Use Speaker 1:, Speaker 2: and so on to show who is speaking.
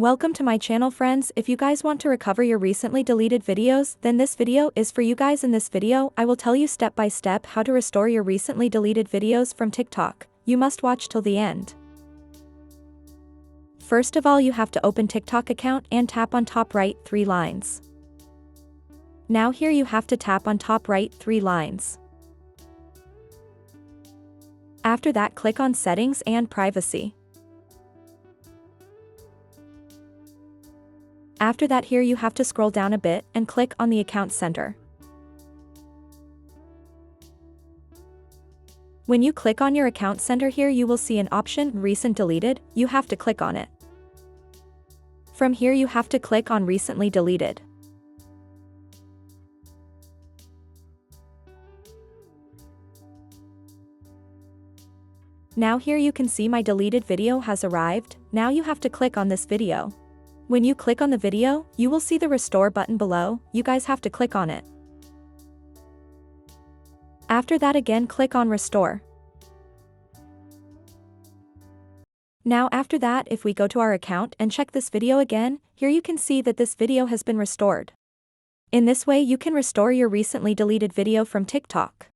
Speaker 1: Welcome to my channel, friends. If you guys want to recover your recently deleted videos, then this video is for you guys. In this video, I will tell you step by step how to restore your recently deleted videos from TikTok. You must watch till the end. First of all, you have to open TikTok account and tap on top right 3 lines. Now here you have to tap on top right 3 lines. After that, click on settings and privacy. After that, here you have to scroll down a bit and click on the account center. When you click on your account center, here you will see an option recent deleted. You have to click on it. From here you have to click on recently deleted. Now here you can see my deleted video has arrived. Now you have to click on this video. When you click on the video, you will see the restore button below. You guys have to click on it. After that, again click on restore. Now after that, if we go to our account and check this video again, here you can see that this video has been restored. In this way you can restore your recently deleted video from TikTok.